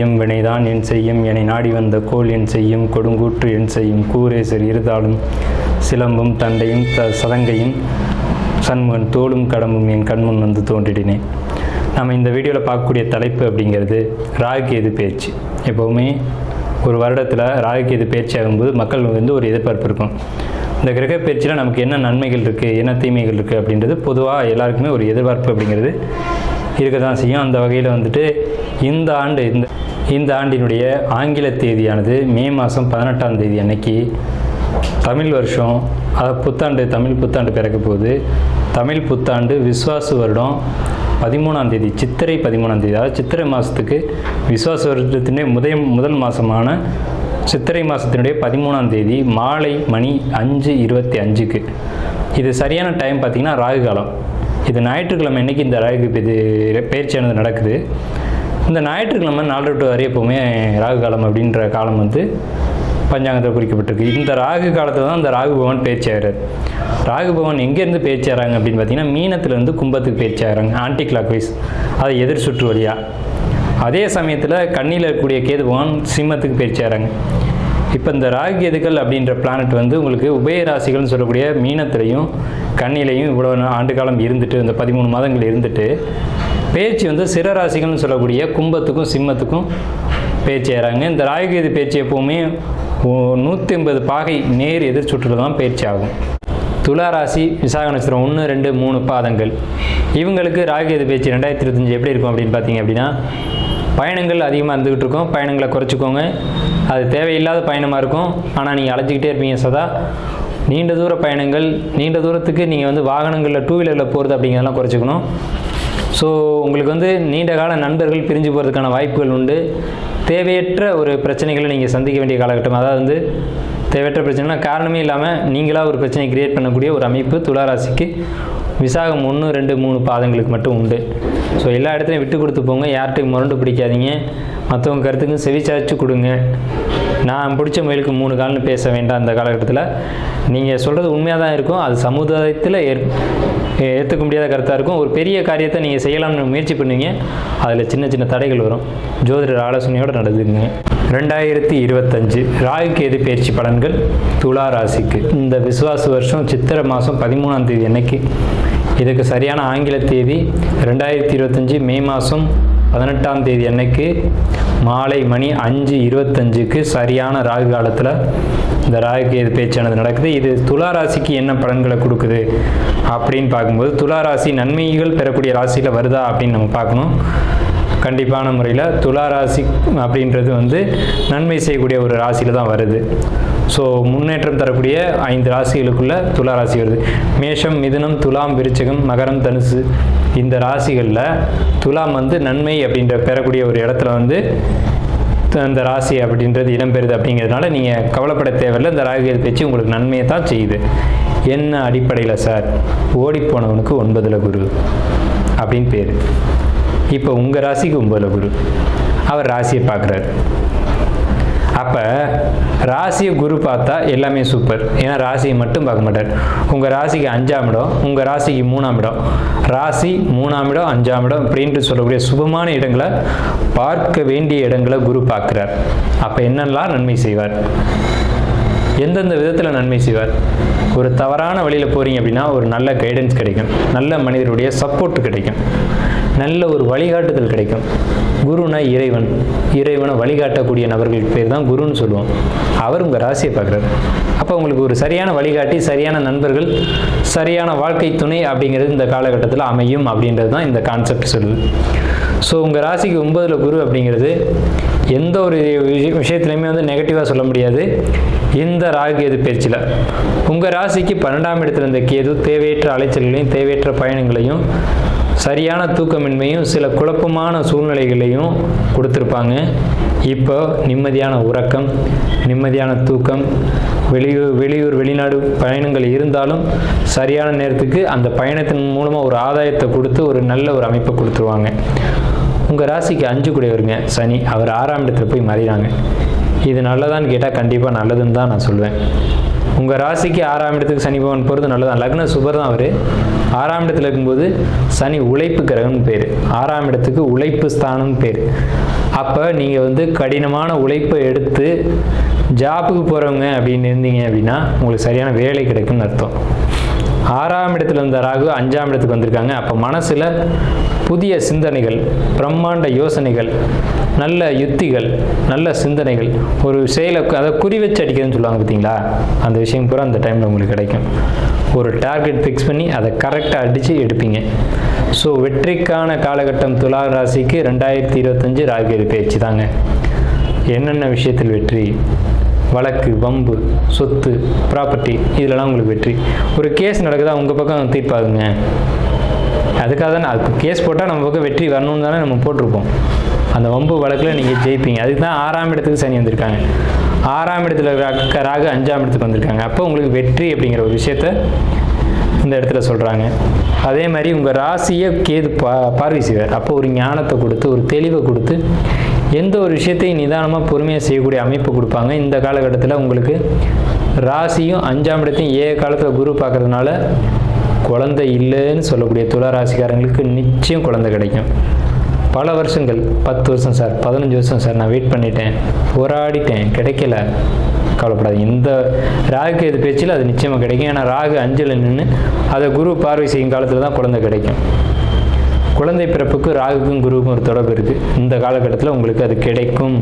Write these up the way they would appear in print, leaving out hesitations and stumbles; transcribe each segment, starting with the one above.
செய்யும் வினைதான் என் செய்யும் என்னை நாடி வந்த கோல் என் செய்யும் கொடுங்கூற்று என் செய்யும் கூரேசர் இருதாலும் சிலம்பும் தண்டையும் சதங்கையும் சண்முகன் தோளும் கடம்பும் என் கண்முன் வந்து தோன்றிடினேன். நம்ம இந்த வீடியோவில் பார்க்கக்கூடிய தலைப்பு அப்படிங்கிறது ராகுகேது பேச்சு. எப்போவுமே ஒரு வருடத்தில் ராகுகேது பேச்சு ஆகும்போது மக்கள் வந்து ஒரு எதிர்பார்ப்பு இருக்கும். இந்த கிரக பயிற்சியில் நமக்கு என்ன நன்மைகள் இருக்குது, என்ன தீமைகள் இருக்குது அப்படின்றது பொதுவாக எல்லாருக்குமே ஒரு எதிர்பார்ப்பு அப்படிங்கிறது இருக்க தான் செய்யும். அந்த வகையில் வந்துட்டு இந்த ஆண்டினுடைய ஆங்கில தேதியானது மே மாதம் 18ஆம் தேதி அன்னைக்கு தமிழ் வருஷம், அதாவது புத்தாண்டு, தமிழ் புத்தாண்டு பிறக்க போகுது. தமிழ் புத்தாண்டு விஸ்வாசு வருடம் 13ஆம் தேதி, சித்திரை 13ஆம் தேதி, அதாவது சித்திரை மாதத்துக்கு விஸ்வாச வருடத்தினுடைய முதல் மாதமான சித்திரை மாதத்தினுடைய 13ஆம் தேதி மாலை மணி 5:25க்கு. இது சரியான டைம் பார்த்திங்கன்னா ராகு காலம். இது ஞாயிற்றுக்கிழமை அன்றைக்கி இந்த ராகு பயிற்சியானது நடக்குது. இந்த ஞாயிற்றுக்கிழமை 4 to 6 எப்போவுமே ராகு காலம் அப்படின்ற காலம் வந்து பஞ்சாங்கத்தில் குறிக்கப்பட்டிருக்கு. இந்த ராகு காலத்தில் தான் இந்த ராகு பகவான் பயிற்சி ஆகிறார். ராகு பகவான் எங்கேருந்து பயிற்சி ஆகிறாங்க அப்படின்னு பார்த்தீங்கன்னா மீனத்துலேருந்து கும்பத்துக்கு பயிற்சி ஆகிறாங்க, ஆன்டி கிளாக் வைஸ், அதை எதிர் சுற்று வழியாக. அதே சமயத்தில் கண்ணியில் இருக்கக்கூடிய கேது பகவான் சிம்மத்துக்கு பயிற்சி ஆகிறாங்க. இப்போ இந்த ராகு கேதுக்கள் அப்படின்ற பிளானட் வந்து உங்களுக்கு உபயராசிகள்னு சொல்லக்கூடிய மீனத்திலையும் கண்ணிலையும் இவ்வளோ ஆண்டு காலம் இருந்துட்டு, இந்த 13 மாதங்கள் இருந்துட்டு பேச்சு வந்து சிறராசிகள்னு சொல்லக்கூடிய கும்பத்துக்கும் சிம்மத்துக்கும் பேச்சு ஆகிறாங்க. இந்த ராகுகேது பேச்சு எப்போவுமே 180 பாகை நேர் எதிர் சுற்றில் தான் பேச்சு ஆகும். துலா ராசி, விசாக நட்சத்திரம் 1, 2, 3 பாதங்கள், இவங்களுக்கு ராகுகேது பேச்சு 2025 எப்படி இருக்கும் அப்படின்னு பார்த்தீங்க அப்படின்னா, பயணங்கள் அதிகமாக இருந்துக்கிட்டு இருக்கும். பயணங்களை குறைச்சிக்கோங்க. அது தேவையில்லாத பயணமாக இருக்கும், ஆனால் நீங்கள் அழைச்சிக்கிட்டே இருப்பீங்க சதா. நீண்ட தூர பயணங்கள், நீண்ட தூரத்துக்கு நீங்கள் வந்து வாகனங்களில் 2 வீலரில் போகிறது அப்படிங்கிறதெல்லாம் குறைச்சிக்கணும். ஸோ உங்களுக்கு வந்து நீண்ட கால நண்பர்கள் பிரிஞ்சு போகிறதுக்கான வாய்ப்புகள் உண்டு. தேவையற்ற ஒரு பிரச்சனைகளை நீங்கள் சந்திக்க வேண்டிய காலகட்டம். அதாவது வந்து தேவையற்ற பிரச்சனைனா காரணமே இல்லாமல் நீங்களாக ஒரு பிரச்சனை கிரியேட் பண்ணக்கூடிய ஒரு அமைப்பு துளாராசிக்கு விசாகம் 1, 2, 3 பாதங்களுக்கு மட்டும் உண்டு. ஸோ எல்லா இடத்துலையும் விட்டு கொடுத்து போங்க. யார்கிட்டையும் முரண்டு பிடிக்காதீங்க. மற்றவங்க கருத்துக்கும் செவிச்சாச்சு கொடுங்க. நான் பிடிச்ச முயலுக்கு 3 கால்னு பேச வேண்டாம். அந்த காலகட்டத்தில் நீங்கள் சொல்கிறது உண்மையாக தான் இருக்கும். அது சமுதாயத்தில் ஏற்றுக்க முடியாத கருத்தாக இருக்கும். ஒரு பெரிய காரியத்தை நீங்கள் செய்யலாம்னு முயற்சி பண்ணுவீங்க, அதில் சின்ன சின்ன தடைகள் வரும். ஜோதிடர் ஆலோசனையோடு நடந்துக்குங்க. 2025 ராகுகேது பயிற்சி பலன்கள் துலா ராசிக்கு. இந்த விசுவாச வருஷம் சித்திரை மாதம் 13ஆம் தேதி அன்னைக்கு, இதுக்கு சரியான ஆங்கில தேதி 2025 மே மாதம் 18ஆம் தேதி அன்னைக்கு மாலை மணி 5:25க்கு சரியான ராகு காலத்தில் இந்த ராகுகேது பேச்சானது நடக்குது. இது துலா ராசிக்கு என்ன பலன்களை கொடுக்குது அப்படின்னு பார்க்கும்போது, துலா ராசி நன்மைகள் பெறக்கூடிய ராசியில் வருதா அப்படின்னு நம்ம பார்க்கணும். கண்டிப்பான முறையில் துலா ராசி அப்படின்றது வந்து நன்மை செய்யக்கூடிய ஒரு ராசியில் தான் வருது. ஸோ முன்னேற்றம் தரக்கூடிய 5 ராசிகளுக்குள்ள துலா ராசி வருது. மேஷம், மிதுனம், துலாம், விருச்சிகம், மகரம், தனுசு, இந்த ராசிகளில் துலாம் வந்து நன்மை அப்படின்ற பெறக்கூடிய ஒரு இடத்துல வந்து அந்த ராசி அப்படின்றது இடம்பெறுது. அப்படிங்கிறதுனால நீங்கள் கவலைப்பட தேவையில்லை. இந்த ராகுகேது பேச்சு உங்களுக்கு நன்மையை தான் செய்யுது. என்ன அடிப்படையில் சார்? ஓடிப்போனவனுக்கு 9ல் குரு அப்படின்னு பேர். இப்போ உங்கள் ராசிக்கு 9ல் குரு, அவர் ராசியை பார்க்குறாரு. அப்போ ராசியை குரு பார்த்தா எல்லாமே சூப்பர். ஏன்னா ராசியை மட்டும் பார்க்க மாட்டார். உங்கள் ராசிக்கு 5ஆம் இடம், உங்கள் ராசிக்கு 3ஆம் இடம், ராசி 3ஆம் இடம் 5ஆம் இடம் அப்படின்ட்டு சொல்லக்கூடிய சுபமான இடங்களை, பார்க்க வேண்டிய இடங்களை குரு பார்க்குறார். அப்போ என்னெல்லாம் நன்மை செய்வார்? எந்தெந்த விதத்தில் நன்மை செய்வார்? ஒரு தவறான வழியில் போகிறீங்க அப்படின்னா ஒரு நல்ல கைடன்ஸ் கிடைக்கும், நல்ல மனிதருடைய சப்போர்ட் கிடைக்கும், நல்ல ஒரு வழிகாட்டுதல் கிடைக்கும். குருனா இறைவன், இறைவனை வழிகாட்டக்கூடிய நபர்களுக்கு பேர் தான் குருன்னு சொல்லுவோம். அவர் உங்கள் ராசியை பார்க்குறாரு. அப்போ உங்களுக்கு ஒரு சரியான வழிகாட்டி, சரியான நண்பர்கள், சரியான வாழ்க்கை துணை அப்படிங்கிறது இந்த காலகட்டத்தில் அமையும் அப்படின்றது தான் இந்த கான்செப்ட் சொல்லுது. ஸோ உங்கள் ராசிக்கு 9ல் குரு அப்படிங்கிறது எந்த ஒரு விஷயத்துலையுமே வந்து நெகட்டிவாக சொல்ல முடியாது. இந்த ராகுகேது பயிற்சியில் உங்கள் ராசிக்கு 12ஆம் இடத்துல இருந்த கேது தேவையற்ற அலைச்சல்களையும் தேவையற்ற பயணங்களையும் சரியான தூக்கமின்மையும் சில குழப்பமான சூழ்நிலைகளையும் கொடுத்துருப்பாங்க. இப்போ நிம்மதியான உறக்கம், நிம்மதியான தூக்கம், வெளியூர் வெளிநாடு பயணங்கள் இருந்தாலும் சரியான நேரத்துக்கு அந்த பயணத்தின் மூலமாக ஒரு ஆதாயத்தை கொடுத்து ஒரு நல்ல ஒரு அமைப்பை கொடுத்துருவாங்க. உங்கள் ராசிக்கு 5 கூடியவருங்க சனி, அவர் 6ஆம் இடத்துல போய் மறைகிறாங்க. இது நல்லதான்னு கேட்டால் கண்டிப்பாக நல்லதுன்னு தான் நான் சொல்லுவேன். உங்கள் ராசிக்கு 6ஆம் இடத்துக்கு சனி பகவான் போகிறது நல்லதான். லக்ன சுபர் தான் அவர். 6ஆம் இடத்துல இருக்கும்போது சனி உழைப்பு கிரகம்னு பேர். 6ஆம் இடத்துக்கு உழைப்பு ஸ்தானம் பேர். அப்போ நீங்கள் கடினமான உழைப்பை எடுத்து ஜாப்புக்கு போகிறவங்க அப்படின்னு இருந்தீங்க அப்படின்னா உங்களுக்கு சரியான வேலை கிடைக்கும்னு அர்த்தம். 6ஆம் இடத்துல இருந்த ராகு 5ஆம் இடத்துக்கு வந்திருக்காங்க. அப்போ மனசில் புதிய சிந்தனைகள், பிரம்மாண்ட யோசனைகள், நல்ல யுத்திகள், நல்ல சிந்தனைகள், ஒரு செயலை அதை குறி வச்சு அடிக்கிறதுன்னு சொல்லுவாங்க பார்த்தீங்களா, அந்த விஷயம் பூரா அந்த டைமில் உங்களுக்கு கிடைக்கும். ஒரு டார்கெட் ஃபிக்ஸ் பண்ணி அதை கரெக்டாக அடித்து எடுப்பீங்க. ஸோ வெற்றிக்கான காலகட்டம் துலா ராசிக்கு 2025 ராகு பயிற்சி தாங்க. என்னென்ன விஷயத்தில் வெற்றி? வழக்கு, வம்பு, சொத்து, ப்ராப்பர்ட்டி, இதிலலாம் உங்களுக்கு வெற்றி. ஒரு கேஸ் நடக்குதா உங்கள் பக்கம் தீர்ப்பாகுங்க. அதுக்காக தானே அதுக்கு கேஸ் போட்டால் நம்ம பக்கம் வெற்றி வரணும்னு தானே நம்ம போட்டிருப்போம். அந்த வம்பு வழக்கில் நீங்கள் ஜெயிப்பீங்க. அதுக்கு தான் 6ஆம் இடத்துக்கு சனி வந்திருக்காங்க. 6ஆம் இடத்துல ராகு 5ஆம் இடத்துக்கு வந்திருக்காங்க. அப்போ உங்களுக்கு வெற்றி அப்படிங்கிற ஒரு விஷயத்த இந்த இடத்துல சொல்கிறாங்க. அதே மாதிரி உங்கள் ராசியை கேது பார்வை செய்வார். அப்போ ஒரு ஞானத்தை கொடுத்து, ஒரு தெளிவை கொடுத்து, எந்த ஒரு விஷயத்தையும் நிதானமாக பொறுமையாக செய்யக்கூடிய அமைப்பு கொடுப்பாங்க. இந்த காலகட்டத்தில் உங்களுக்கு ராசியும் 5ஆம் இடத்தையும் காலத்தில் குரு பார்க்கறதுனால குழந்தை இல்லைன்னு சொல்லக்கூடிய துலா ராசிக்காரங்களுக்கு நிச்சயம் குழந்தை கிடைக்கும். பல வருஷங்கள், 10 வருஷம் சார், 15 வருஷம் சார், நான் வெயிட் பண்ணிட்டேன், போராடிட்டேன், கிடைக்கல, கவலைப்படாது. இந்த ராகு கேது பேச்சில் அது நிச்சயமாக கிடைக்கும். ஏன்னா ராகு 5ல் நின்று அதை குரு பார்வை செய்யும் காலத்தில் தான் குழந்தை கிடைக்கும். குழந்தை பிறப்புக்கு ராகுக்கும் குருவுக்கும் ஒரு தொடர்பு இருக்குது. இந்த காலகட்டத்தில் உங்களுக்கு அது கிடைக்கும்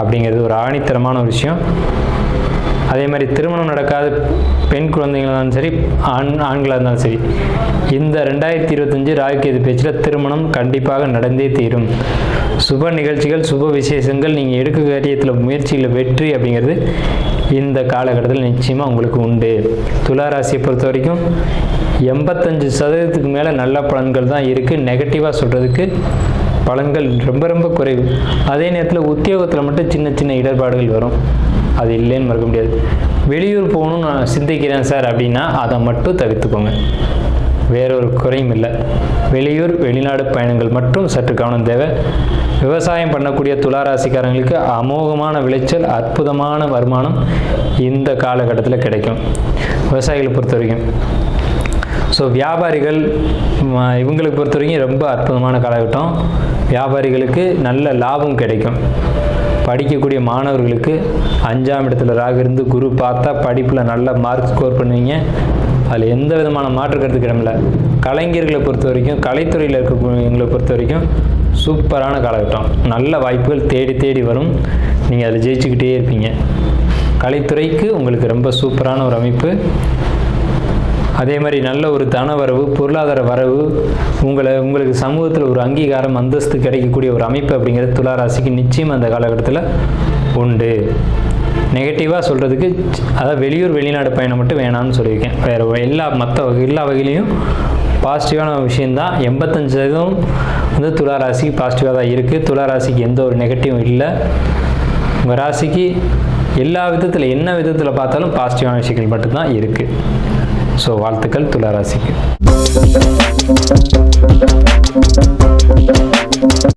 அப்படிங்கிறது ஒரு ஆணித்தரமான ஒரு விஷயம். அதே மாதிரி திருமணம் நடக்காத பெண் குழந்தைங்களாக இருந்தாலும் சரி, ஆண்களாக இருந்தாலும் சரி, இந்த 2025 ராகு கேது பேச்சில் திருமணம் கண்டிப்பாக நடந்தே தீரும். சுப நிகழ்ச்சிகள், சுப விசேஷங்கள், நீங்கள் எடுக்க காரியத்தில் முயற்சியில் வெற்றி அப்படிங்கிறது இந்த காலகட்டத்தில் நிச்சயமாக உங்களுக்கு உண்டு. துலா ராசியை பொறுத்த வரைக்கும் 85% மேலே நல்ல பலன்கள் தான் இருக்குது. நெகட்டிவாக சொல்கிறதுக்கு பலன்கள் ரொம்ப ரொம்ப குறைவு. அதே நேரத்தில் உத்தியோகத்தில் மட்டும் சின்ன சின்ன இடர்பாடுகள் வரும். அது இல்லைன்னு மறக்க முடியாது. வெளியூர் போகணும்னு நான் சிந்திக்கிறேன் சார் அப்படின்னா அதை மட்டும் தவிர்த்துக்கோங்க. வேறொரு குறையும் இல்லை. வெளியூர், வெளிநாடு பயணங்கள் மட்டும் சற்று கவனம் தேவை. விவசாயம் பண்ணக்கூடிய துளாராசிக்காரங்களுக்கு அமோகமான விளைச்சல், அற்புதமான வருமானம் இந்த காலகட்டத்தில் கிடைக்கும் விவசாயிகளை பொறுத்த வரைக்கும். ஸோ வியாபாரிகள், இவங்களுக்கு பொறுத்த வரைக்கும் ரொம்ப அற்புதமான காலகட்டம். வியாபாரிகளுக்கு நல்ல லாபம் கிடைக்கும். படிக்கக்கூடிய மாணவர்களுக்கு 5ஆம் இடத்துல ராகு இருந்து குரு பார்த்தா படிப்பில் நல்ல மார்க் ஸ்கோர் பண்ணுவீங்க. அதில் எந்த விதமான மாற்று கருத்துக்கு இடமில்லை. கலைஞர்களை பொறுத்த வரைக்கும், கலைத்துறையில் இருக்கக்கூடியவங்களை பொறுத்த வரைக்கும் சூப்பரான காலகட்டம். நல்ல வாய்ப்புகள் தேடி தேடி வரும். நீங்கள் அதில் ஜெயிச்சுக்கிட்டே இருப்பீங்க. கலைத்துறைக்கு உங்களுக்கு ரொம்ப சூப்பரான ஒரு அமைப்பு. அதே மாதிரி நல்ல ஒரு தன வரவு, பொருளாதார வரவு, உங்களுக்கு சமூகத்தில் ஒரு அங்கீகாரம், அந்தஸ்து கிடைக்கக்கூடிய ஒரு அமைப்பு அப்படிங்கிறது துளாராசிக்கு நிச்சயம் அந்த காலகட்டத்தில் உண்டு. நெகட்டிவாக சொல்கிறதுக்கு, அதாவது வெளியூர் வெளிநாடு பயணம் மட்டும் வேணாம்னு சொல்லியிருக்கேன். வேறு எல்லா வகையிலையும் பாசிட்டிவான விஷயந்தான். 85% துளாராசிக்கு பாசிட்டிவாக தான் இருக்குது. துளாராசிக்கு எந்த ஒரு நெகட்டிவும் இல்லை. உங்கள் ராசிக்கு எல்லா விதத்தில், என்ன விதத்தில் பார்த்தாலும் பாசிட்டிவான விஷயங்கள் மட்டும்தான் இருக்குது. ஸோ வாழ்த்துக்கள் துளாராசிக்கு.